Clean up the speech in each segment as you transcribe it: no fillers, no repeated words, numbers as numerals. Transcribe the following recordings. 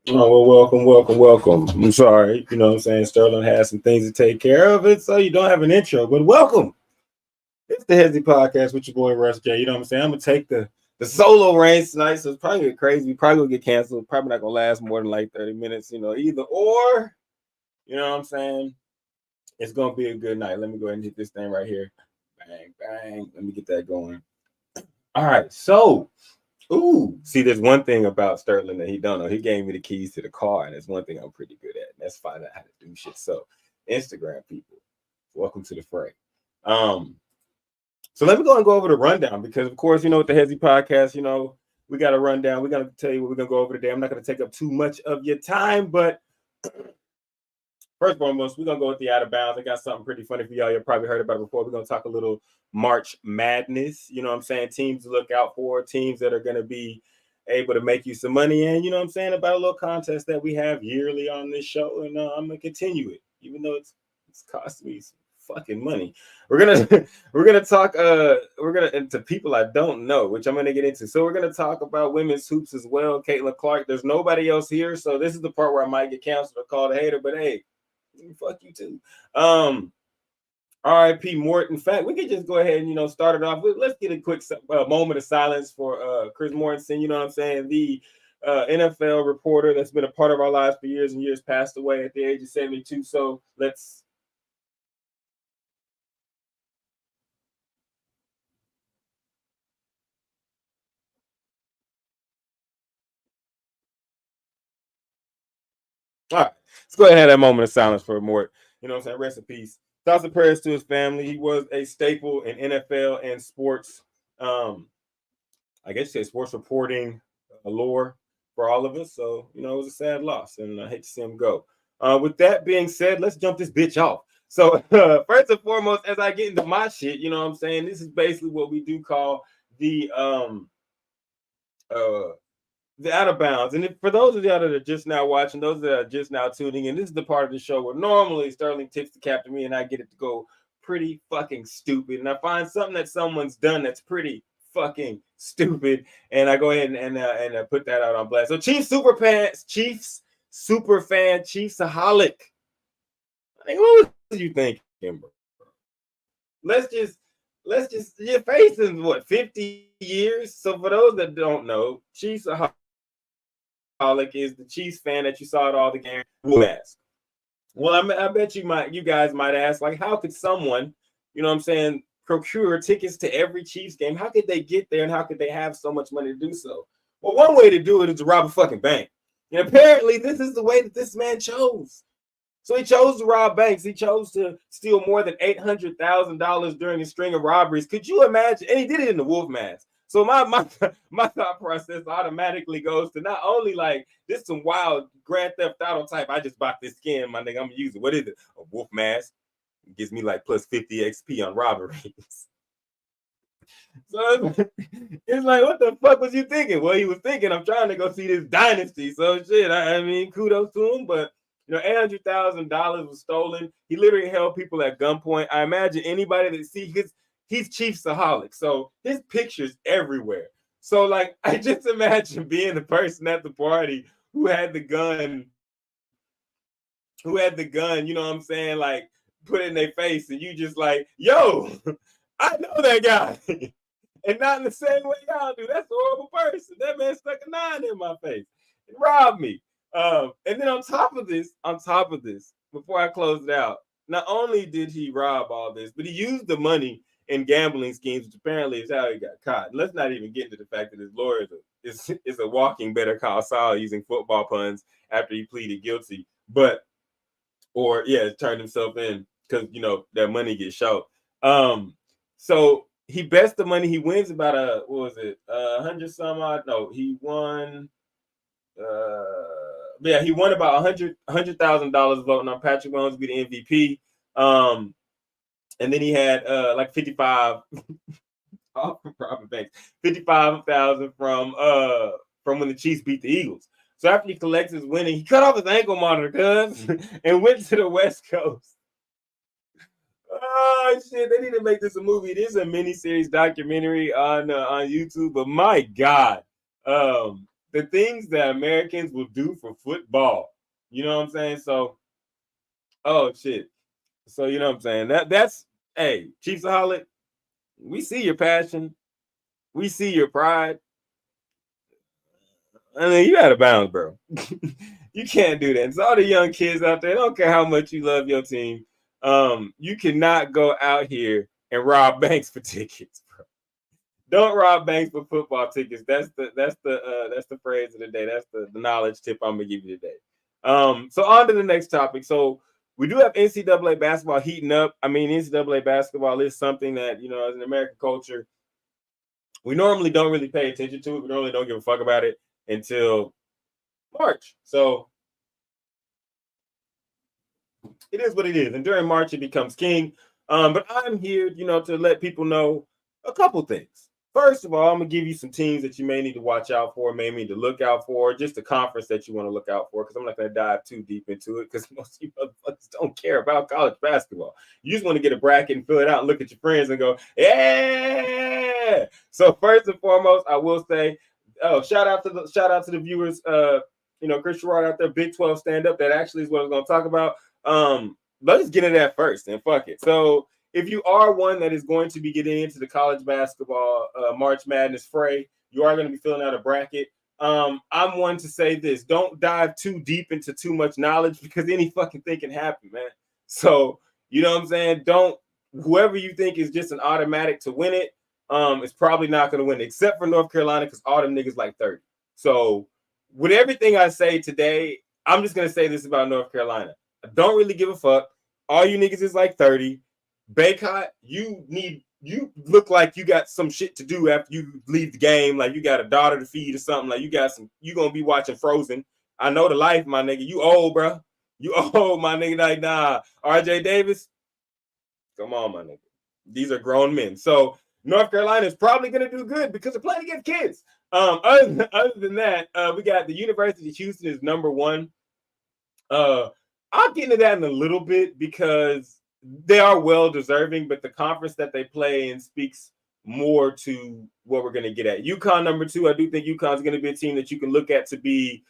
Oh, well, welcome. I'm sorry, you know what I'm saying? Sterling has some things to take care of it, so you don't have an intro, but welcome. It's the Hesi podcast with your boy Russ J. You know what I'm saying? I'm gonna take the solo reigns tonight, so it's probably get crazy. We probably gonna get canceled. Probably not gonna last more than like 30 minutes, either or, you know what I'm saying? It's gonna be a good night. Let me go ahead and hit this thing right here. Bang, bang. Let me get that going. All right, so see, there's one thing about Sterling that he don't know. He gave me the keys to the car, and there's one thing I'm pretty good at, and that's finding out how to do shit. So, Instagram people, welcome to the fray. Um, so let me go and go over the rundown because, of course, with the Hezi podcast, we got a rundown. We're gonna tell you what we're gonna go over today. I'm not gonna take up too much of your time, but first and foremost, we're gonna go with the out of bounds. I got something pretty funny for y'all. You've probably heard about it before. We're gonna talk a little March Madness. You know what I'm saying? Teams to look out for, teams that are gonna be able to make you some money. And you know what I'm saying about a little contest that we have yearly on this show. And I'm gonna continue it, even though it's costing me some fucking money. We're gonna we're gonna talk into people I don't know, which I'm gonna get into. So we're gonna talk about women's hoops as well. Caitlyn Clark. There's nobody else here, so this is the part where I might get canceled or called a hater. But hey, fuck you too. R.I.P. Mort. In fact, we could just go ahead and start it off. Let's get a quick moment of silence for Chris Mortensen. You know what I'm saying? The NFL reporter that's been a part of our lives for years and years passed away at the age of 72. So let's. All right, let's go ahead and have that moment of silence for Mort. You know what I'm saying? Rest in peace. Thoughts and prayers to his family. He was a staple in NFL and sports. I guess you say sports reporting lore for all of us. So, it was a sad loss, and I hate to see him go. With that being said, let's jump this bitch off. So, first and foremost, as I get into my shit, you know what I'm saying? This is basically what we do call uh the out of bounds. And for those of y'all that are just now watching, those that are just now tuning in, this is the part of the show where normally Sterling tips the cap to me and I get it to go pretty fucking stupid. And I find something that someone's done that's pretty fucking stupid, and I go ahead and put that out on blast. So Chiefs super fan, Chiefs-aholic. I mean, what was you thinking, bro? Let's just you're facing what 50 years. So for those that don't know, Chiefs-aholic is the Chiefs fan that you saw at all the games. Mask. Well, I bet you guys might ask, like, how could someone, you know what I'm saying, procure tickets to every Chiefs game? How could they get there, and how could they have so much money to do so? Well, one way to do it is to rob a fucking bank. And apparently, this is the way that this man chose. So he chose to rob banks. He chose to steal more than $800,000 during a string of robberies. Could you imagine? And he did it in the wolf mask. So my thought process automatically goes to not only like this some wild Grand Theft Auto type. I just bought this skin, my nigga. I'm gonna use it. What is it? A wolf mask. It gives me like plus 50 XP on robberies. So it's like, what the fuck was you thinking? Well, he was thinking, I'm trying to go see this dynasty. So shit, I mean, kudos to him, but $800,000 was stolen. He literally held people at gunpoint. I imagine anybody that see he's Chiefs-aholic, so his pictures everywhere. So like, I just imagine being the person at the party who had the gun, you know what I'm saying, like put it in their face, and you just like, yo, I know that guy. And not in the same way y'all do. That's a horrible person. That man stuck a 9 in my face and robbed me. And then on top of this, before I close it out, not only did he rob all this, but he used the money in gambling schemes, which apparently is how he got caught. And let's not even get into the fact that his lawyer is a walking Better Call Saul using football puns after he pleaded guilty. Turned himself in because that money gets short. So he bets the money. He wins about $100 some odd. No, he won. He won about $100,000 voting on Patrick Mahomes to be the MVP. And then he had like 55 from Robert Banks, 55,000 from when the Chiefs beat the Eagles. So after he collects his winning, he cut off his ankle monitor, cuz, and went to the West Coast. Oh shit! They need to make this a movie. It is a miniseries documentary on YouTube. But my God, the things that Americans will do for football. You know what I'm saying? So, oh shit. So you know what I'm saying? That's hey, SportsAholic, we see your passion, we see your pride. I mean, you out of bounds, bro. You can't do that. And so all the young kids out there, don't care how much you love your team. You cannot go out here and rob banks for tickets, bro. Don't rob banks for football tickets. That's the phrase of the day. That's the knowledge tip I'm gonna give you today. So on to the next topic. So we do have NCAA basketball heating up. I mean, NCAA basketball is something that, you know, as an American culture, we normally don't really pay attention to it. We normally don't give a fuck about it until March. So it is what it is. And during March, it becomes king. But I'm here, you know, to let people know a couple things. First of all, I'm going to give you some teams that you may need to watch out for, may need to look out for, just a conference that you want to look out for, because I'm not going to dive too deep into it, because most of you motherfuckers don't care about college basketball. You just want to get a bracket and fill it out and look at your friends and go, yeah! So first and foremost, I will say, shout out to the viewers, you know, Chris Sherrod out there, Big 12 stand-up. That actually is what I was going to talk about. Let's get into that first and fuck it. So if you are one that is going to be getting into the college basketball March Madness fray, you are going to be filling out a bracket. I'm one to say this: don't dive too deep into too much knowledge, because any fucking thing can happen, man. So you know what I'm saying? Whoever you think is just an automatic to win it, is probably not going to win, except for North Carolina, because all them niggas like 30. So with everything I say today, I'm just going to say this about North Carolina. I don't really give a fuck. All you niggas is like 30. Baycott, you look like you got some shit to do after you leave the game. Like you got a daughter to feed or something. Like you gonna be watching Frozen. I know the life, my nigga. You old, bro. You old, my nigga. Like, nah. RJ Davis, come on, my nigga. These are grown men. So North Carolina is probably gonna do good because they're playing against kids. Other than that, we got the University of Houston is number one. I'll get into that in a little bit because they are well deserving, but the conference that they play in speaks more to what we're going to get at. UConn number two. I do think UConn is going to be a team that you can look at to be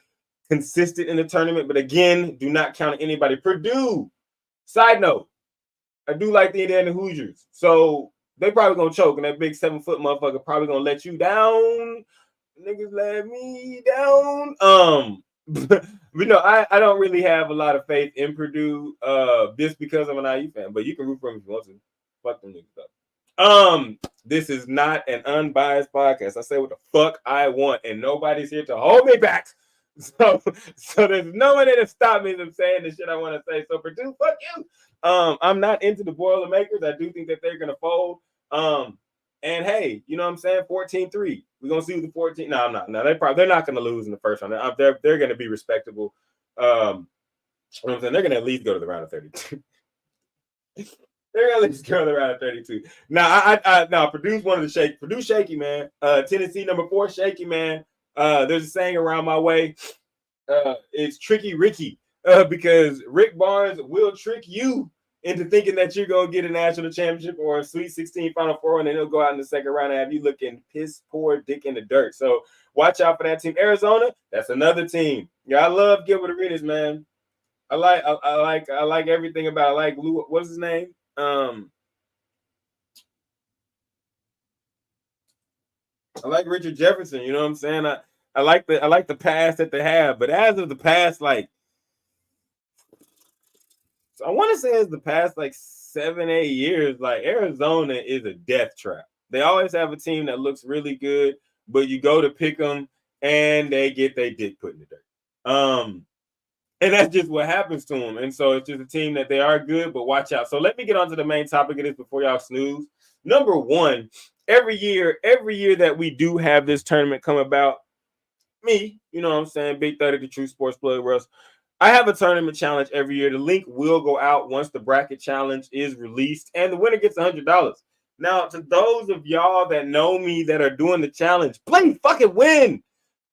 consistent in the tournament, but again, do not count anybody. Purdue. Side note, I do like the Indiana Hoosiers, so they probably gonna choke, and that big 7-foot motherfucker probably gonna let you down. Niggas let me down. But no, I don't really have a lot of faith in Purdue, just because I'm an IU fan. But you can root for them if you want to. Fuck them niggas up. This is not an unbiased podcast. I say what the fuck I want, and nobody's here to hold me back. So there's no one there to stop me from saying the shit I want to say. So Purdue, fuck you. I'm not into the Boilermakers. I do think that they're gonna fold. And hey, you know what I'm saying? 14-3. We're gonna see who the 14. No, they're not gonna lose in the first round. They're gonna be respectable. You know what I'm saying? They're gonna at least go to the round of 32. They're gonna at least go to the round of 32. Now, Purdue's one of the shaky. Purdue shaky, man. Tennessee number 4, shaky, man. There's a saying around my way. It's tricky Ricky, because Rick Barnes will trick you into thinking that you're going to get a national championship or a Sweet 16 Final Four, and then he'll go out in the second round and have you looking piss poor dick in the dirt. So watch out for that team. Arizona, that's another team. Yeah, I love Gilbert Arenas, man. I like everything about it. I like Lou, what's his name? I like Richard Jefferson. You know what I'm saying? I like the pass that they have, but as of the past, like, I want to say it's the past like 7-8 years, like Arizona is a death trap. They always have a team that looks really good, but you go to pick them and they get their dick put in the dirt. And that's just what happens to them. And so it's just a team that they are good, but watch out. So let me get on to the main topic of this before y'all snooze. Number one, every year that we do have this tournament come about, me, you know what I'm saying, Big 30, the True Sports Plug, Russ, I have a tournament challenge every year. The link will go out once the bracket challenge is released, and the winner gets $100. Now, to those of y'all that know me that are doing the challenge, play fucking win.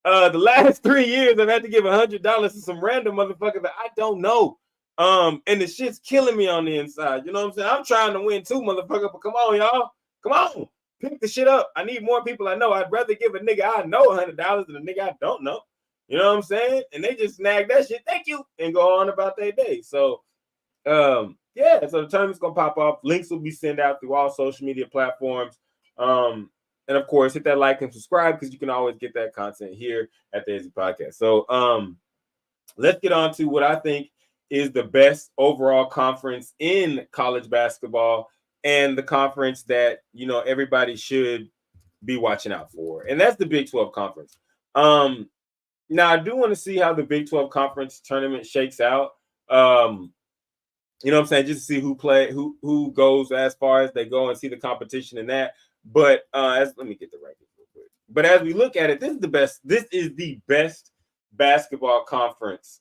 The last 3 years, I've had to give $100 to some random motherfucker that I don't know. And the shit's killing me on the inside. You know what I'm saying? I'm trying to win too, motherfucker, but come on, y'all. Come on. Pick the shit up. I need more people I know. I'd rather give a nigga I know $100 than a nigga I don't know. You know what I'm saying? And they just snag that shit. Thank you. And go on about their day. So, yeah. So the tournament's going to pop off. Links will be sent out through all social media platforms. And of course, hit that like and subscribe because you can always get that content here at the Hesi Podcast. So, let's get on to what I think is the best overall conference in college basketball and the conference that, you know, everybody should be watching out for. And that's the Big 12 conference. Now I do want to see how the Big 12 conference tournament shakes out. You know what I'm saying? Just to see who goes as far as they go and see the competition in that. But let me get the rankings real quick. But as we look at it, this is the best basketball conference.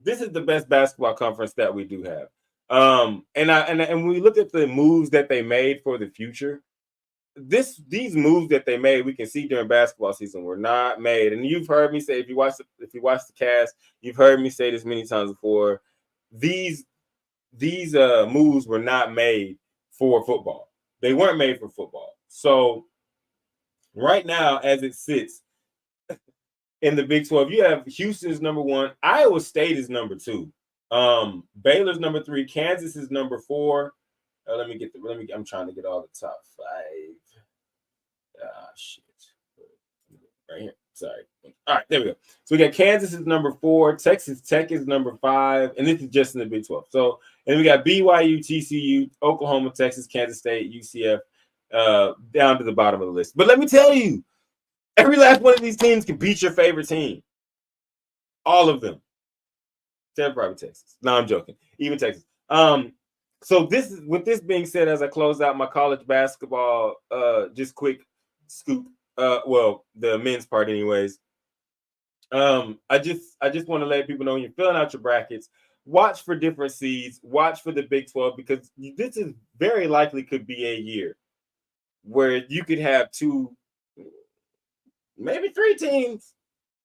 This is the best basketball conference that we do have. And when we look at the moves that they made for the future, these moves that they made, we can see during basketball season were not made. And you've heard me say, if you watch the cast, you've heard me say this many times before. These moves were not made for football. They weren't made for football. So right now, as it sits in the Big 12, you have Houston's number 1, Iowa State is number 2, Baylor's number 3, Kansas is number 4. I'm trying to get all the top 5. Shit. Right here. Sorry. All right, there we go. So we got Kansas is number 4, Texas Tech is number 5, and this is just in the Big 12. So, and we got BYU, TCU, Oklahoma, Texas, Kansas State, UCF, down to the bottom of the list. But let me tell you, every last one of these teams can beat your favorite team. All of them. Except probably Texas. No, I'm joking. Even Texas. So with this being said, as I close out my college basketball, just quick scoop. Well, the men's part, anyways. I just want to let people know when you're filling out your brackets, watch for different seeds, watch for the Big 12, because this is very likely could be a year where you could have 2, maybe 3 teams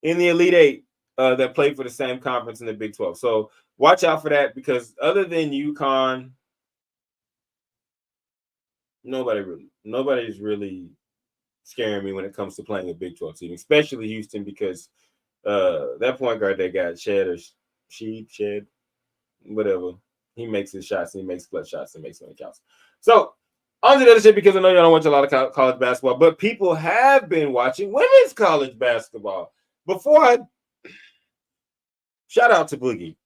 in the Elite 8 that play for the same conference in the Big 12. So watch out for that, because other than UConn, nobody's really scaring me when it comes to playing a Big 12 team, especially Houston, because that point guard they got, Shed, whatever. He makes his shots, and he makes clutch shots, and makes them counts. So on to the other shit, because I know y'all don't watch a lot of college basketball, but people have been watching women's college basketball. Shout out to Boogie,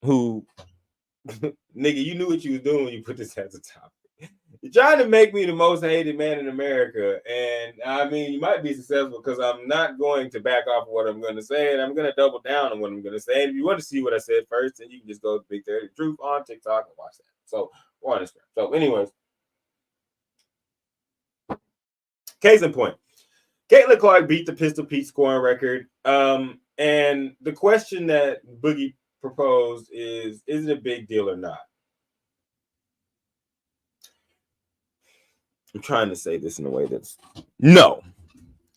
who, nigga, you knew what you was doing when you put this at the top. You're trying to make me the most hated man in America, and I mean, you might be successful, because I'm not going to back off of what I'm going to say, and I'm going to double down on what I'm going to say. And if you want to see what I said first, then you can just go to Big 30 Truth on TikTok and watch that. So, or on Instagram. So, anyways, case in point, Caitlyn Clark beat the Pistol Pete scoring record. And the question that Boogie proposed is it a big deal or not? I'm trying to say this in a way that's no,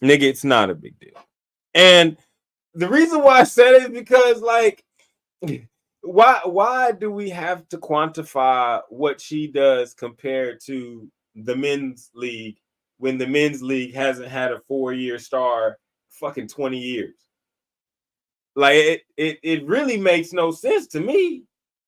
nigga, it's not a big deal. And the reason why I said it is because, like, why do we have to quantify what she does compared to the men's league when the men's league hasn't had a 4-year star fucking 20 years? Like, it really makes no sense to me.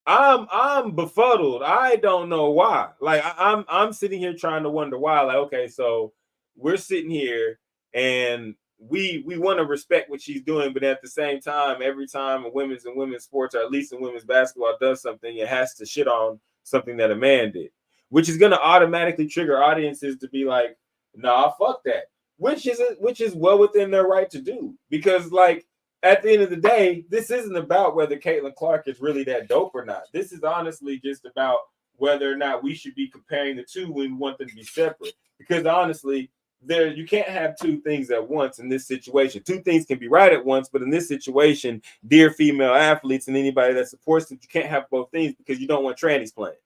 I'm befuddled. I don't know why. Like, I'm sitting here trying to wonder why. Like, okay, so we're sitting here and we want to respect what she's doing, but at the same time, every time a women's sports, or at least in women's basketball, does something, it has to shit on something that a man did, which is going to automatically trigger audiences to be like, nah, fuck that. Which is well within their right to do, because, like, at the end of the day, this isn't about whether Caitlyn Clark is really that dope or not. This is honestly just about whether or not we should be comparing the two when we want them to be separate. Because honestly, you can't have 2 things at once in this situation. 2 things can be right at once, but in this situation, dear female athletes and anybody that supports them, you can't have both things, because you don't want trannies playing.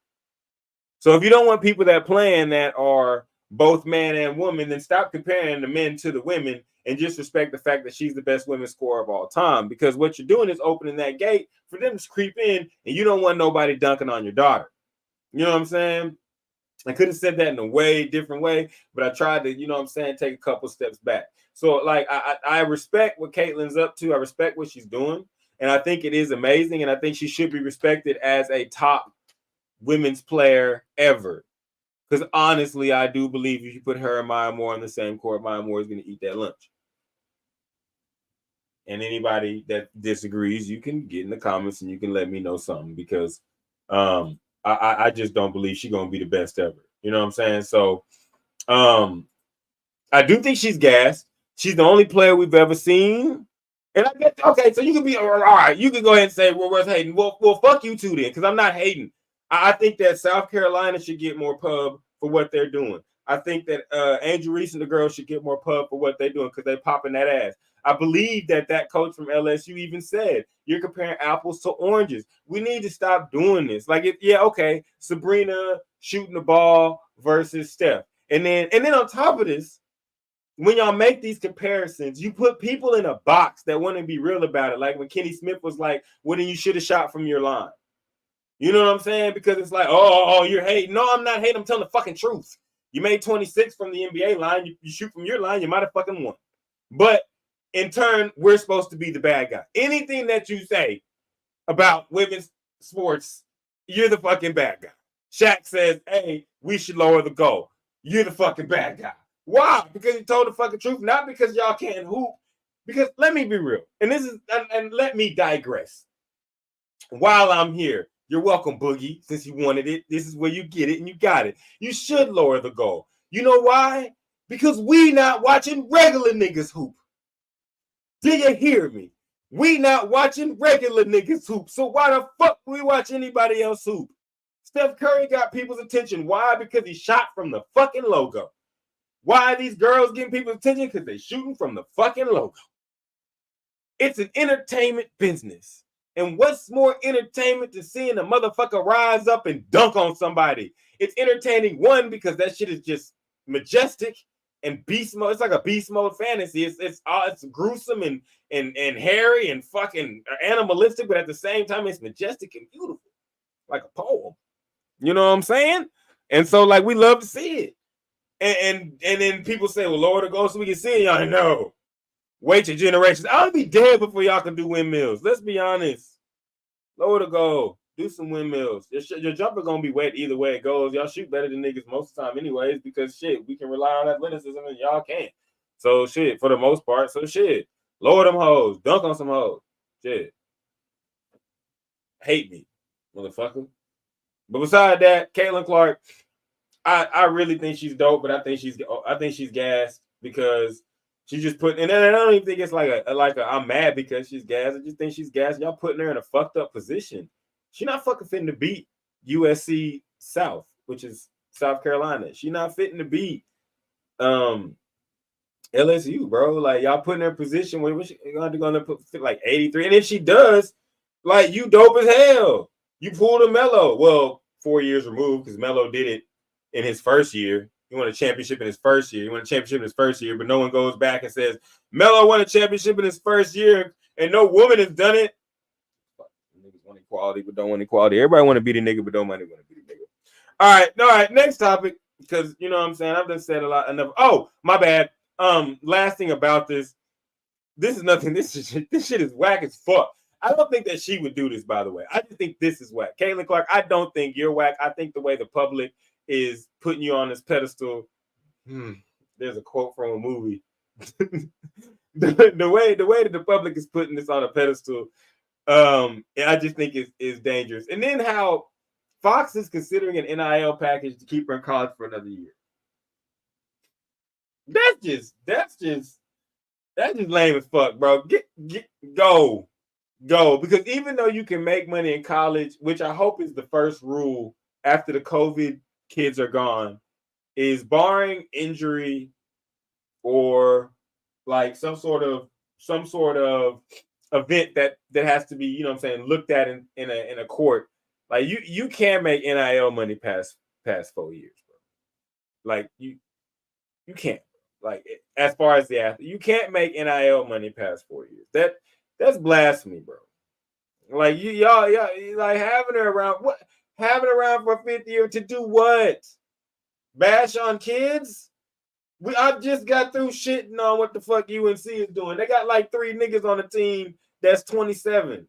So if you don't want people that playing that are both man and woman, then stop comparing the men to the women and just respect the fact that she's the best women's scorer of all time. Because what you're doing is opening that gate for them to creep in, and you don't want nobody dunking on your daughter. You know what I'm saying? I could have said that in a way different way, but I tried to, you know what I'm saying, take a couple steps back. So, like, I respect what Caitlyn's up to. I respect what she's doing. And I think it is amazing. And I think she should be respected as a top women's player ever. Because honestly, I do believe if you put her and Maya Moore on the same court, Maya Moore is going to eat that lunch. And anybody that disagrees, you can get in the comments and you can let me know something, because I just don't believe she's going to be the best ever. You know what I'm saying? So I do think she's gassed. She's the only player we've ever seen. And I get, okay, so you can be, all right, you can go ahead and say, well, where's hating? Well, fuck you two then, because I'm not hating. I think that South Carolina should get more pub for what they're doing. I think that Angel Reese and the girls should get more pub for what they're doing, because they're popping that ass. I believe that coach from LSU even said, you're comparing apples to oranges. We need to stop doing this. Like, okay, Sabrina shooting the ball versus Steph. And then on top of this, when y'all make these comparisons, you put people in a box that want to be real about it. Like when Kenny Smith was like, well, then you should have shot from your line. You know what I'm saying? Because it's like, oh, you're hating. No, I'm not hating. I'm telling the fucking truth. You made 26 from the NBA line. You shoot from your line, you might have fucking won. But in turn, we're supposed to be the bad guy. Anything that you say about women's sports, you're the fucking bad guy. Shaq says, hey, we should lower the goal. You're the fucking bad guy. Why? Because he told the fucking truth, not because y'all can't hoop. Because let me be real, and let me digress. While I'm here, you're welcome, Boogie. Since you wanted it, this is where you get it, and you got it. You should lower the goal. You know why? Because we not watching regular niggas hoop. Do you hear me? We not watching regular niggas hoop. So why the fuck we watch anybody else hoop? Steph Curry got people's attention. Why? Because he shot from the fucking logo. Why are these girls getting people's attention? Because they're shooting from the fucking logo. It's an entertainment business. And what's more entertainment than seeing a motherfucker rise up and dunk on somebody? It's entertaining, one, because that shit is just majestic and beast mode. It's like a beast mode fantasy. It's gruesome and hairy and fucking animalistic, but at the same time, it's majestic and beautiful, like a poem. You know what I'm saying? And so, like, we love to see it. And then people say, well, lower the goal so we can see it. Y'all know. Wait your generations. I'll be dead before y'all can do windmills. Let's be honest. Lower the goal. Do some windmills. Your jumper going to be wet either way it goes. Y'all shoot better than niggas most of the time anyways, because shit, we can rely on athleticism and y'all can't. So shit, for the most part. So shit, lower them hoes. Dunk on some hoes. Shit. Hate me, motherfucker. But beside that, Caitlyn Clark, I really think she's dope, but I think she's gassed because she just put, and I don't even think it's like a I'm mad because she's gassed. I just think she's gassed. Y'all putting her in a fucked up position. She not fucking fitting to beat USC South, which is South Carolina. She not fitting to beat LSU, bro. Like, y'all putting her in a position where she's gonna put like 83. And if she does, like, you dope as hell. You pulled a Melo. Well, 4 years removed, because Melo did it in his first year. He won a championship in his first year. He won a championship in his first year, but no one goes back and says, Melo won a championship in his first year and no woman has done it. Niggas want equality, but don't want equality. Everybody want to be the nigga, but don't want to be the nigga. All right. Next topic, because you know what I'm saying. I've done said a lot enough. Oh, my bad. Last thing about this is nothing. This shit is whack as fuck. I don't think that she would do this, by the way. I just think this is whack. Caitlyn Clark, I don't think you're whack. I think the way the public is putting you on this pedestal. There's a quote from a movie. the way that the public is putting this on a pedestal, I just think is dangerous. And then how Fox is considering an NIL package to keep her in college for another year. That's just lame as fuck, bro. Go, because even though you can make money in college, which I hope is the first rule after the COVID kids are gone, is barring injury or like some sort of event that has to be, you know what I'm saying, looked at in a court. Like, you can't make NIL money past 4 years, bro. Like, you can't. Like, as far as the athlete, you can't make NIL money past 4 years. That's blasphemy, bro. Like, y'all like having her around. What? Having her around for a fifth year to do what? bash on kids. I just got through shitting on what the fuck UNC is doing. They got like 3 niggas on the team that's 27.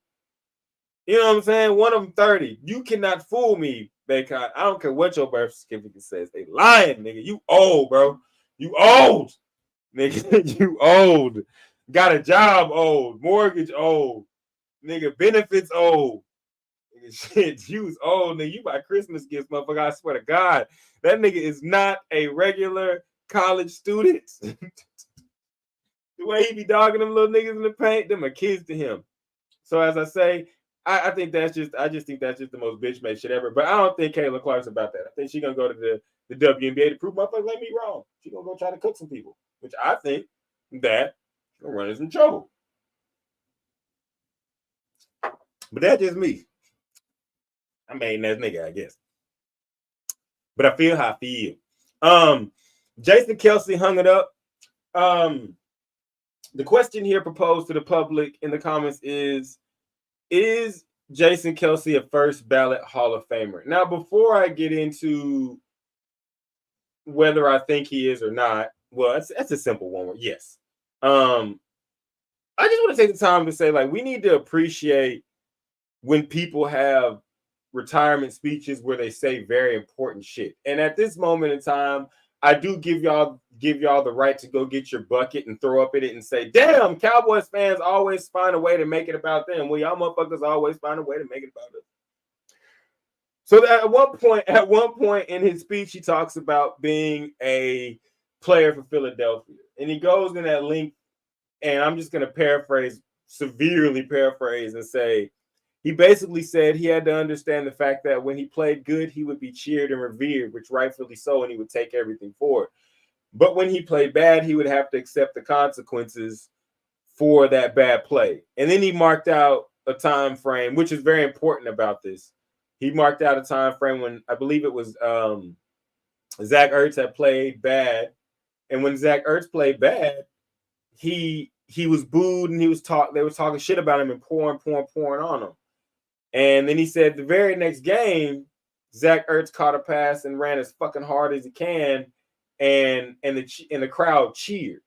You know what I'm saying? One of them 30. You cannot fool me, Bacon. I don't care what your birth certificate says. They lying, nigga. You old, bro. You old. Nigga, you old. Got a job old. Mortgage old. Nigga, benefits old. Nigga, shit, you was old, nigga. You buy Christmas gifts, motherfucker. I swear to God. That nigga is not a regular college student. The way he be dogging them little niggas in the paint, them are kids to him. So as I say, I think I just think that's just the most bitch made shit ever. But I don't think Caitlyn Clark's about that. I think she's gonna go to the WNBA to prove motherfuckers like me wrong. She's gonna go try to cook some people, which I think that will run us in trouble. But that's just me. I mean, that's nigga, I guess. But I feel how I feel. Jason Kelce hung it up. The question here proposed to the public in the comments is Jason Kelce a first ballot Hall of Famer? Now, before I get into whether I think he is or not, well, that's a simple one. Yes. I just want to take the time to say, like, we need to appreciate when people have retirement speeches where they say very important shit. And at this moment in time, I do give y'all the right to go get your bucket and throw up in it and say, damn, Cowboys fans always find a way to make it about them. Well, y'all motherfuckers always find a way to make it about us. So at one point in his speech, he talks about being a player for Philadelphia. And he goes in that link, and I'm just going to severely paraphrase and say, he basically said he had to understand the fact that when he played good, he would be cheered and revered, which rightfully so, and he would take everything for it. But when he played bad, he would have to accept the consequences for that bad play. And then he marked out a time frame, which is very important about this. He marked out a time frame when I believe it was Zach Ertz had played bad. And when Zach Ertz played bad, he was booed and they was talking shit about him and pouring on him. And then he said the very next game, Zach Ertz caught a pass and ran as fucking hard as he can, and the crowd cheered,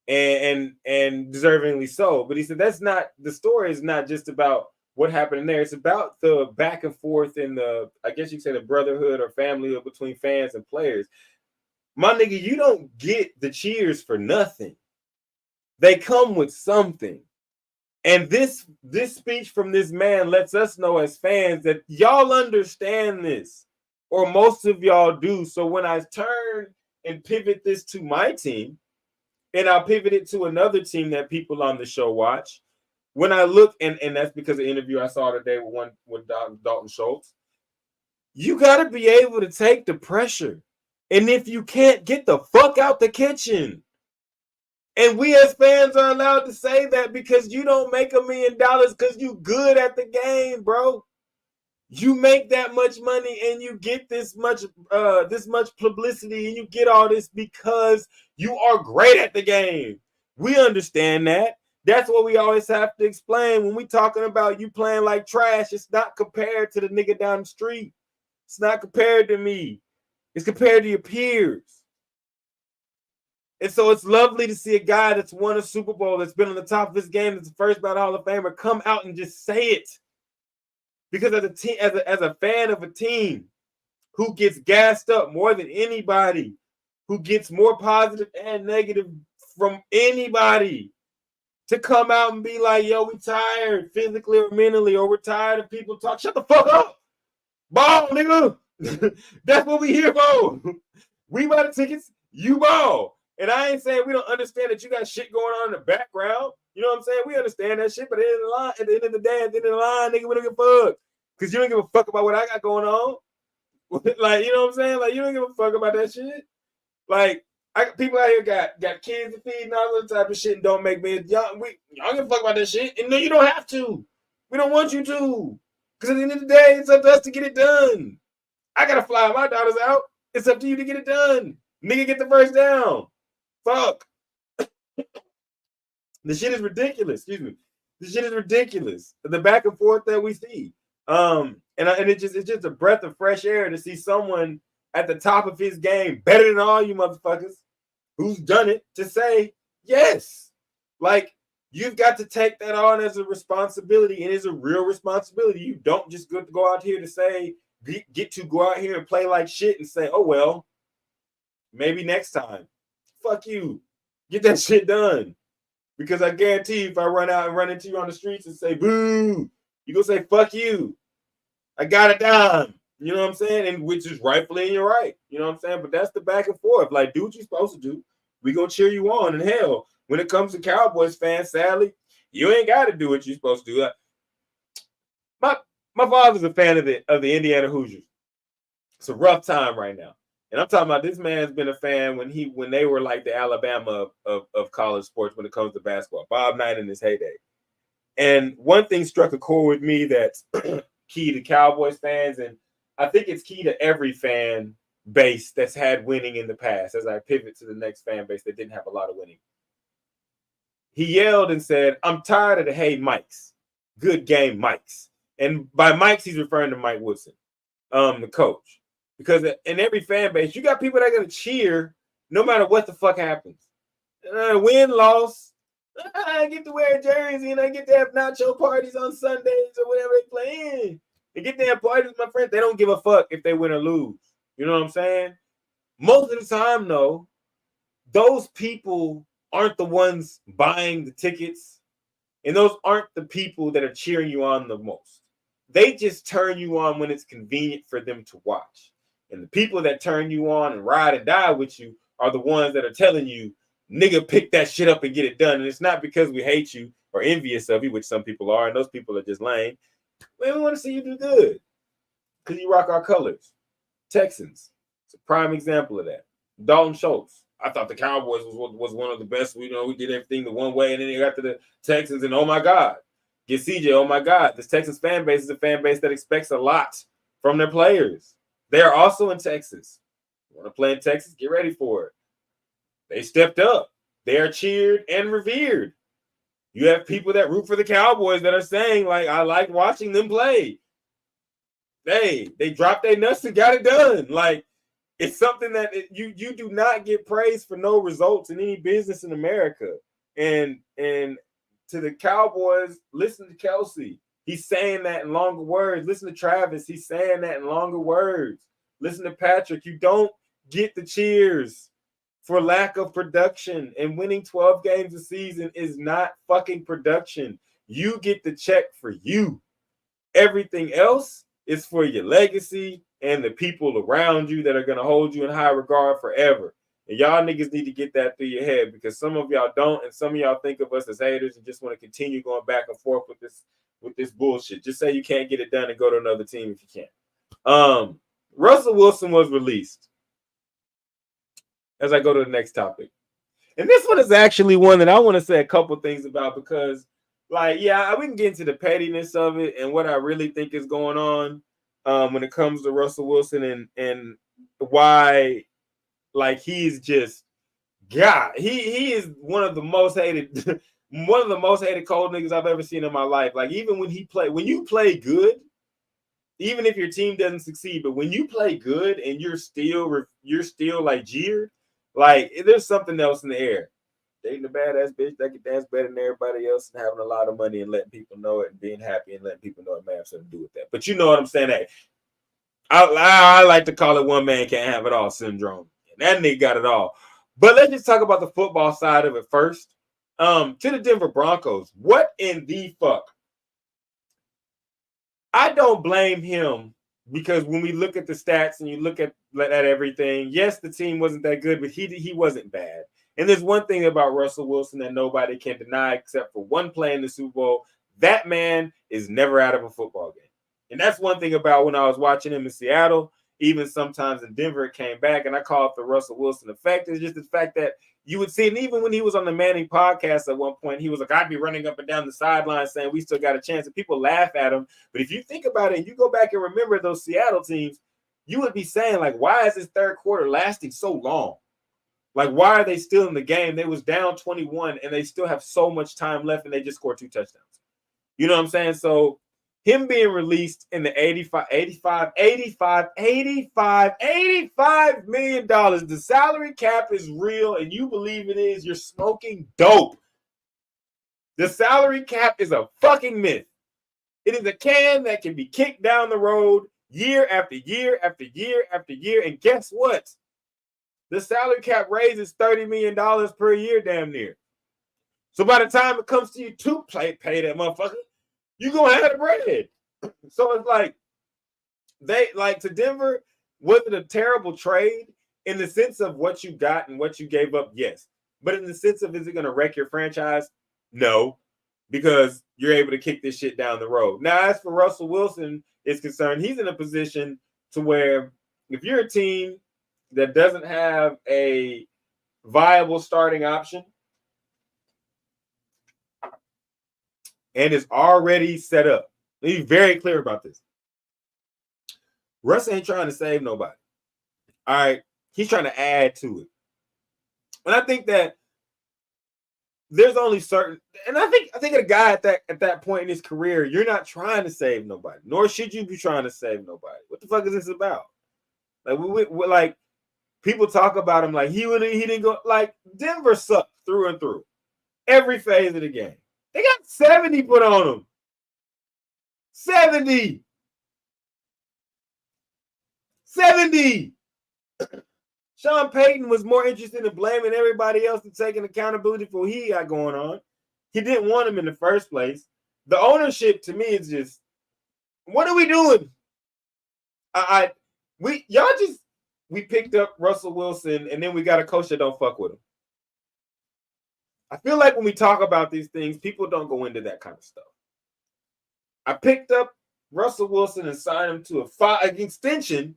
and deservingly so. But he said that's not the story. Is not just about what happened in there. It's about the back and forth and I guess you could say the brotherhood or family between fans and players. My nigga, you don't get the cheers for nothing. They come with something. And this speech from this man lets us know as fans that y'all understand this, or most of y'all do. So when I turn and pivot this to my team, and I'll pivot it to another team that people on the show watch, when I look, and that's because of the interview I saw today with Dalton Schultz, you got to be able to take the pressure. And if you can't, get the fuck out the kitchen. And we as fans are allowed to say that because you don't make $1 million because you good at the game, bro. You make that much money and you get this much publicity and you get all this because you are great at the game. We understand that. That's what we always have to explain when we talking about you playing like trash. It's not compared to the nigga down the street. It's not compared to me. It's compared to your peers. And so it's lovely to see a guy that's won a Super Bowl, that's been on the top of his game, that's the first ballot Hall of Famer, come out and just say it. Because as a fan of a team who gets gassed up more than anybody, who gets more positive and negative from anybody, to come out and be like, yo, we tired physically or mentally, or we're tired of people talk. Shut the fuck up. Ball, nigga. That's what we here for. We buy the tickets, you ball. And I ain't saying we don't understand that you got shit going on in the background. You know what I'm saying? We understand that shit, but at the end of the day, at the end of the line, nigga, we don't give a fuck. Because you don't give a fuck about what I got going on. Like, you know what I'm saying? Like, you don't give a fuck about that shit. Like, people out here got kids to feed and all that type of shit and don't make me. Y'all don't give a fuck about that shit. And no, you don't have to. We don't want you to. Because at the end of the day, it's up to us to get it done. I got to fly my daughters out. It's up to you to get it done. Nigga, get the first down. Fuck. The shit is ridiculous. Excuse me. The shit is ridiculous. The back and forth that we see. And it's just a breath of fresh air to see someone at the top of his game, better than all you motherfuckers who's done it, to say yes. Like, you've got to take that on as a responsibility, and it's a real responsibility. You don't just go out here to say, get to go out here and play like shit and say, oh, well, maybe next time. Fuck you. Get that shit done. Because I guarantee you, if I run out and run into you on the streets and say, boo, you gonna say, fuck you. I got it done. You know what I'm saying? And which is rightfully in your right. You know what I'm saying? But that's the back and forth. Like, do what you're supposed to do. We gonna cheer you on. And hell, when it comes to Cowboys fans, sadly, you ain't got to do what you're supposed to do. My father's a fan of the Indiana Hoosiers. It's a rough time right now. And I'm talking about this man's been a fan when they were like the Alabama of college sports when it comes to basketball. Bob Knight in his heyday. And one thing struck a chord with me that's key to Cowboys fans, and I think it's key to every fan base that's had winning in the past, as I pivot to the next fan base that didn't have a lot of winning. He yelled and said, I'm tired of the hey Mikes. Good game, Mikes. And by Mikes, he's referring to Mike Woodson, the coach. Because in every fan base, you got people that are going to cheer no matter what the fuck happens. Win, loss. I get to wear a jersey and I get to have nacho parties on Sundays or whatever they play in. They get to have parties with my friends. They don't give a fuck if they win or lose. You know what I'm saying? Most of the time, though, those people aren't the ones buying the tickets. And those aren't the people that are cheering you on the most. They just turn you on when it's convenient for them to watch. And the people that turn you on and ride and die with you are the ones that are telling you, nigga, pick that shit up and get it done. And it's not because we hate you or envious of you, which some people are, and those people are just lame. We want to see you do good because you rock our colors. Texans, it's a prime example of that. Dalton Schultz. I thought the Cowboys was one of the best. We did everything the one way, and then they got to the Texans, and oh my God, get CJ. Oh my God, this Texans fan base is a fan base that expects a lot from their players. They are also in Texas. You want to play in Texas? Get ready for it. They stepped up. They are cheered and revered. You have people that root for the Cowboys that are saying, like, I like watching them play. They dropped their nuts and got it done. Like, it's something that you do not get praise for no results in any business in America. And to the Cowboys, listen to Kelce. He's saying that in longer words. Listen to Travis. He's saying that in longer words. Listen to Patrick. You don't get the cheers for lack of production. And winning 12 games a season is not fucking production. You get the check for you. Everything else is for your legacy and the people around you that are going to hold you in high regard forever. And y'all niggas need to get that through your head, because some of y'all don't, and some of y'all think of us as haters and just want to continue going back and forth with this bullshit. Just say you can't get it done and go to another team if you can. Russell Wilson was released. As I go to the next topic. And this one is actually one that I want to say a couple things about, because, like, yeah, we can get into the pettiness of it and what I really think is going on when it comes to Russell Wilson and why, like, he's just, God, he is one of the most hated cold niggas I've ever seen in my life. Like, even when you play good, even if your team doesn't succeed, but when you play good and you're still like jeered, like, there's something else in the air. Dating a badass bitch that can dance better than everybody else and having a lot of money and letting people know it and being happy and letting people know it may have something to do with that. But you know what I'm saying? Hey, I like to call it one man can't have it all syndrome. And that nigga got it all. But let's just talk about the football side of it first. To the Denver Broncos. What in the fuck? I don't blame him, because when we look at the stats and you look at everything, yes, the team wasn't that good, but he wasn't bad. And there's one thing about Russell Wilson that nobody can deny except for one play in the Super Bowl. That man is never out of a football game. And that's one thing about when I was watching him in Seattle, even sometimes in Denver, it came back, and I call it the Russell Wilson effect. It's just the fact that you would see, and even when he was on the Manning podcast at one point, he was like, I'd be running up and down the sideline saying we still got a chance, and people laugh at him. But if you think about it and you go back and remember those Seattle teams, you would be saying, like, why is this third quarter lasting so long? Like, why are they still in the game? They was down 21 and they still have so much time left and they just scored 2 touchdowns. You know what I'm saying? So him being released in the $85 million. The salary cap is real, and you believe it is, you're smoking dope. The salary cap is a fucking myth. It is a can that can be kicked down the road year after year after year after year. And guess what? The salary cap raises $30 million per year, damn near. So by the time it comes to you to pay that motherfucker, you're going to have the bread. So it's like, to Denver, was it a terrible trade in the sense of what you got and what you gave up? Yes. But in the sense of, is it going to wreck your franchise? No, because you're able to kick this shit down the road. Now, as for Russell Wilson is concerned, he's in a position to where if you're a team that doesn't have a viable starting option and is already set up, let me be very clear about this. Russ ain't trying to save nobody. All right. He's trying to add to it. And I think that there's only certain, and I think a guy at that point in his career, you're not trying to save nobody, nor should you be trying to save nobody. What the fuck is this about? Like we like people talk about him like he didn't go, like Denver sucked through and through every phase of the game. They got 70 put on them. 70. Sean Payton was more interested in blaming everybody else and taking accountability for what he got going on. He didn't want him in the first place. The ownership, to me, is just, what are we doing? We picked up Russell Wilson, and then we got a coach that don't fuck with him. I feel like when we talk about these things, people don't go into that kind of stuff. I picked up Russell Wilson and signed him to an extension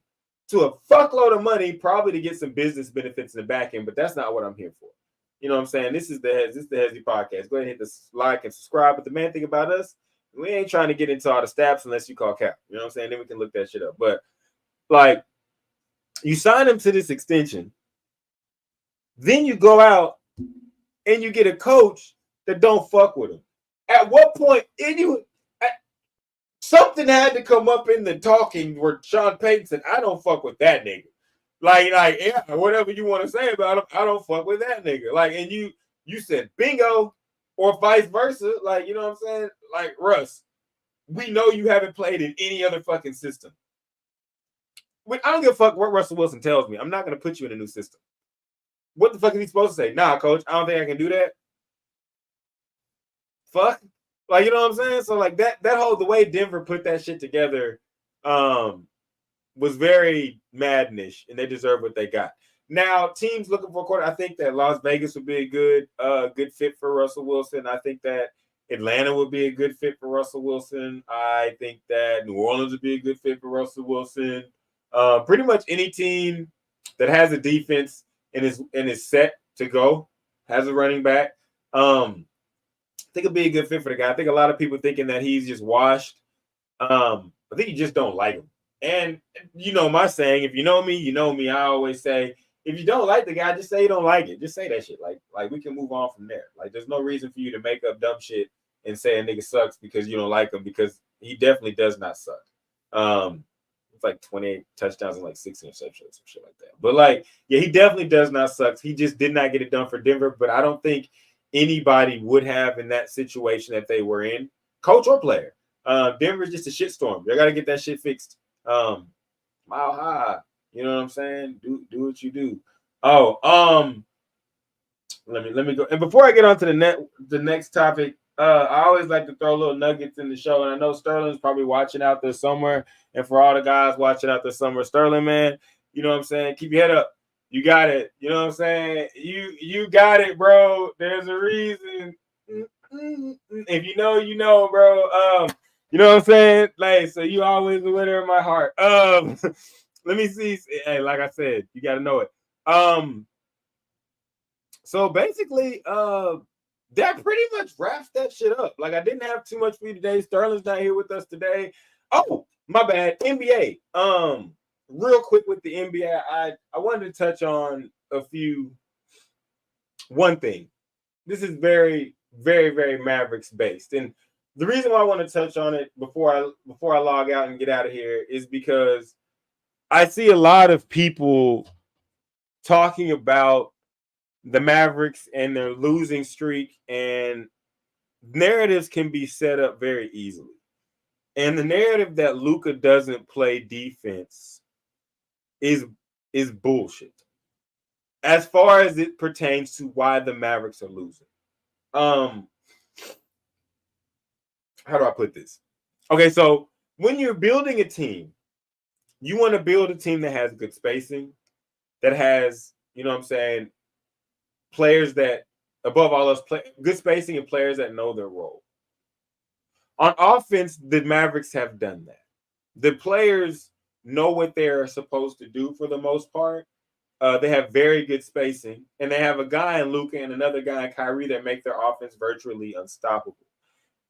to a fuckload of money, probably to get some business benefits in the back end, but that's not what I'm here for. You know what I'm saying? This is the Hesi podcast. Go ahead and hit the like and subscribe. But the main thing about us, we ain't trying to get into all the stats unless you call cap. You know what I'm saying? Then we can look that shit up. But like, you sign him to this extension, then you go out and you get a coach that don't fuck with him. At what point something had to come up in the talking where Sean Payton said, I don't fuck with that nigga. Like, yeah, whatever you want to say about him, I don't fuck with that nigga. Like, and you said bingo, or vice versa. Like, you know what I'm saying? Like, Russ, we know you haven't played in any other fucking system. I don't give a fuck what Russell Wilson tells me. I'm not going to put you in a new system. What the fuck is he supposed to say? Nah, coach, I don't think I can do that. Fuck. Like, you know what I'm saying? So, like, the way Denver put that shit together was very madnish, and they deserve what they got. Now, teams looking for a quarterback, I think that Las Vegas would be a good fit for Russell Wilson. I think that Atlanta would be a good fit for Russell Wilson. I think that New Orleans would be a good fit for Russell Wilson. Pretty much any team that has a defense and is set to go, has a running back. I think it'd be a good fit for the guy. I think a lot of people thinking that he's just washed. I think you just don't like him. And you know my saying, if you know me, you know me. I always say, if you don't like the guy, just say you don't like it. Just say that shit. Like we can move on from there. Like, there's no reason for you to make up dumb shit and say a nigga sucks because you don't like him, because he definitely does not suck. It's like 28 touchdowns and like 16 interceptions, some shit like that. But like, yeah, he definitely does not suck. He just did not get it done for Denver. But I don't think anybody would have in that situation that they were in, coach or player. Denver's just a shitstorm. They got to get that shit fixed. Mile high. You know what I'm saying? Do what you do. Let me go. And before I get on to the next topic, I always like to throw little nuggets in the show. And I know Sterling's probably watching out there somewhere. And for all the guys watching out there somewhere, Sterling, man, you know what I'm saying? Keep your head up. You got it. You know what I'm saying? You got it, bro. There's a reason. If you know, you know, bro. You know what I'm saying? Like, so you always a winner in my heart. Let me see. Hey, like I said, you got to know it. So basically, that pretty much wraps that shit up. Like, I didn't have too much for you today. Sterling's not here with us today. Oh, my bad. NBA. Real quick with the NBA, I wanted to touch on one thing. This is very, very, very Mavericks based. And the reason why I want to touch on it before I log out and get out of here is because I see a lot of people talking about the Mavericks and their losing streak, and narratives can be set up very easily. And the narrative that Luka doesn't play defense is bullshit as far as it pertains to why the Mavericks are losing. How do I put this? Okay, so when you're building a team, you want to build a team that has good spacing, that has, you know what I'm saying, players that, above all else, play good spacing and players that know their role. On offense, the Mavericks have done that. The players know what they're supposed to do for the most part. They have very good spacing, and they have a guy in Luka and another guy in Kyrie that make their offense virtually unstoppable.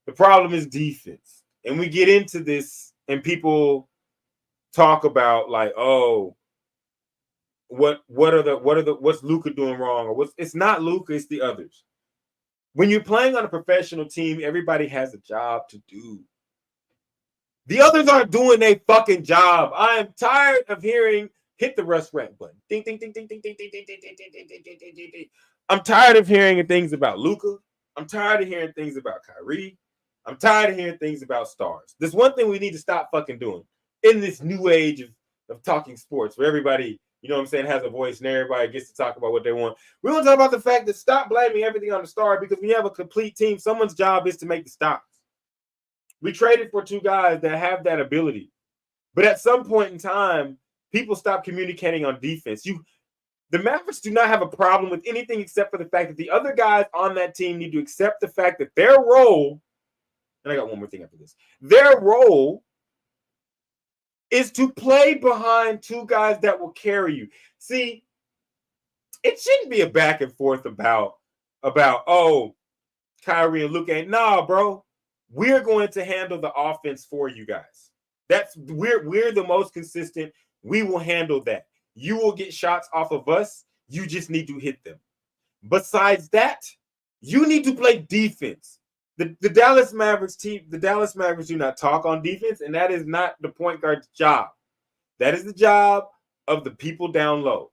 The problem is defense. And we get into this, and people talk about like, oh, what's Luka doing wrong? Or it's not Luka, it's the others. When you're playing on a professional team, everybody has a job to do. The others aren't doing their fucking job. I am tired of hearing hit the Russ rant button. Ding, ding, ding, ding, ding, ding, ding, ding, ding, ding, ding, ding, ding, ding, ding. I'm tired of hearing things about Luka. I'm tired of hearing things about Kyrie. I'm tired of hearing things about stars. There's one thing we need to stop fucking doing in this new age of talking sports where everybody, you know what I'm saying, has a voice and everybody gets to talk about what they want. We want to talk about the fact that stop blaming everything on the star, because when you have a complete team, someone's job is to make the stops. We traded for two guys that have that ability. But at some point in time, people stop communicating on defense. The Mavericks do not have a problem with anything except for the fact that the other guys on that team need to accept the fact that their role, and I got one more thing after this, their role is to play behind two guys that will carry you. See, it shouldn't be a back and forth about oh, Kyrie and Luka. Nah, bro. We're going to handle the offense for you guys. We're the most consistent. We will handle that. You will get shots off of us. You just need to hit them. Besides that, you need to play defense. The Dallas Mavericks team, the Dallas Mavericks do not talk on defense, and that is not the point guard's job. That is the job of the people down low.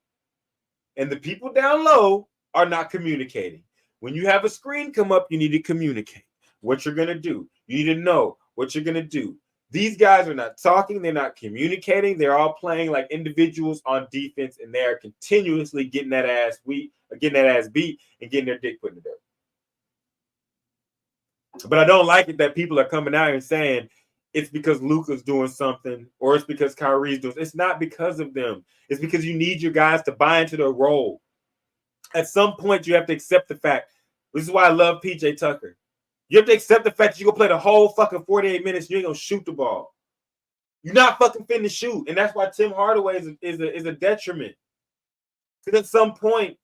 And the people down low are not communicating. When you have a screen come up, you need to communicate what you're going to do. You need to know what you're going to do. These guys are not talking. They're not communicating. They're all playing like individuals on defense, and they are continuously getting that ass beat and getting their dick put in the dirt. But I don't like it that people are coming out and saying it's because Luka's doing something or it's because Kyrie's doing. It's not because of them. It's because you need your guys to buy into their role. At some point, you have to accept the fact. This is why I love PJ Tucker. You have to accept the fact that you're going to play the whole fucking 48 minutes. You ain't going to shoot the ball. You're not fucking finna shoot. And that's why Tim Hardaway is a detriment. Because at some point,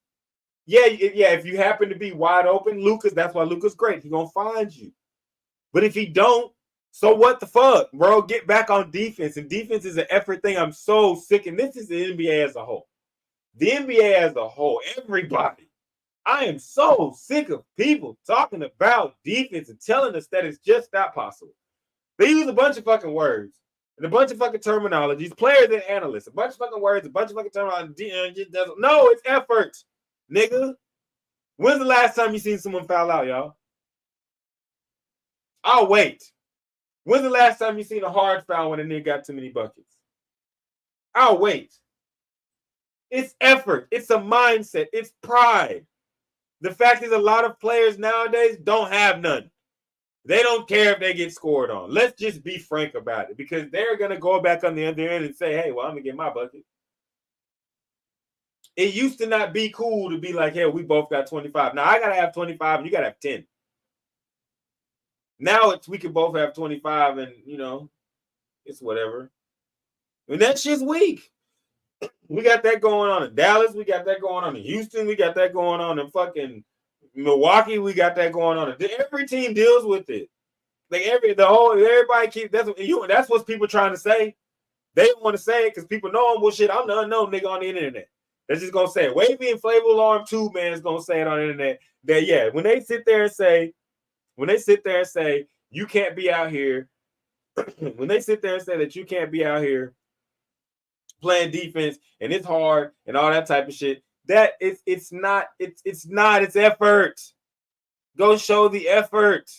if you happen to be wide open, that's why Luka's great. He's going to find you. But if he don't, so what the fuck, bro? Get back on defense. And defense is an effort thing. I'm so sick. And this is the NBA as a whole. The NBA as a whole, everybody. I am so sick of people talking about defense and telling us that it's just not possible. They use a bunch of fucking words and a bunch of fucking terminologies, players and analysts, a bunch of fucking words, a bunch of fucking terminology. No, it's effort, nigga. When's the last time you seen someone foul out, y'all? I'll wait. When's the last time you seen a hard foul when a nigga got too many buckets? I'll wait. It's effort. It's a mindset. It's pride. The fact is a lot of players nowadays don't have none. They don't care if they get scored on. Let's just be frank about it, because they're going to go back on the other end and say, hey, well, I'm going to get my bucket. It used to not be cool to be like, hey, we both got 25. Now I got to have 25 and you got to have 10. Now we can both have 25 and, it's whatever. And that shit's weak. We got that going on in Dallas. We got that going on in Houston. We got that going on in fucking Milwaukee. We got that going on. Every team deals with it. Like everybody keeps that's what people trying to say. They don't want to say it because people know them. Well, shit, I'm the unknown nigga on the internet. They're just gonna say it. Wavy Inflatable Arm 2 man is gonna say it on the internet. That when they sit there and say, You can't be out here when they sit there and say that you can't be out here playing defense and it's hard and all that type of shit. That it's not it's effort. Go show the effort.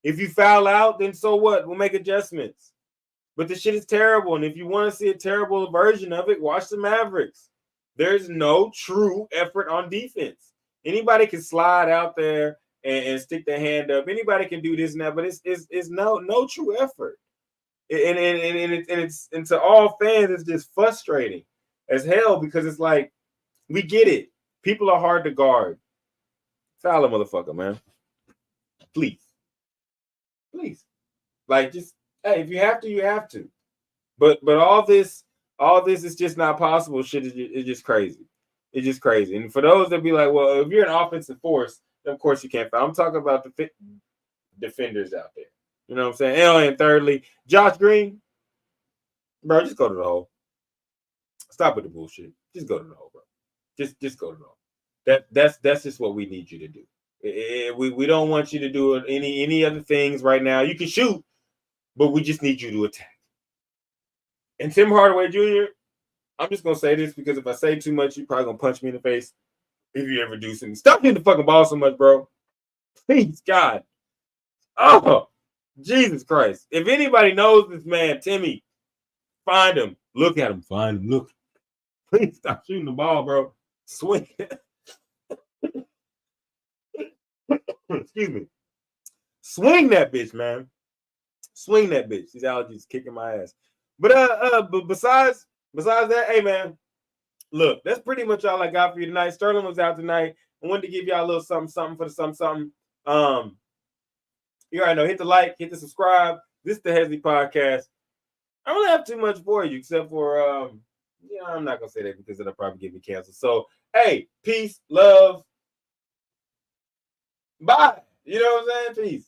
If you foul out, then so what? We'll make adjustments. But the shit is terrible. And if you want to see a terrible version of it, watch the Mavericks. There's no true effort on defense. Anybody can slide out there and stick their hand up. Anybody can do this and that, but it's no true effort. And to all fans, it's just frustrating as hell because it's like, we get it. People are hard to guard. Foul a motherfucker, man. Please. Like, just, hey, if you have to, you have to. But all this is just not possible. Shit is just crazy. It's just crazy. And for those that be like, well, if you're an offensive force, then of course you can't foul. I'm talking about the defenders out there. You know what I'm saying? And thirdly, Josh Green, bro, just go to the hole. Stop with the bullshit. Just go to the hole, bro. Just go to the hole. That's just what we need you to do. We don't want you to do any other things right now. You can shoot, but we just need you to attack. And Tim Hardaway Jr., I'm just gonna say this because if I say too much, you're probably gonna punch me in the face if you ever do something. Stop hitting the fucking ball so much, bro. Please, God. Oh, Jesus Christ. If anybody knows this man, Timmy, find him. Look at him. Find him. Look. Please stop shooting the ball, bro. Swing. Excuse me. Swing that bitch, man. Swing that bitch. These allergies kicking my ass. But besides that, hey man, look, that's pretty much all I got for you tonight. Sterling was out tonight. I wanted to give y'all a little something for the something. You already know, hit the like, hit the subscribe. This is the Hesi podcast. I don't have too much for you except for I'm not gonna say that because it'll probably get me canceled. So hey, peace, love, bye. You know what I'm saying? Peace.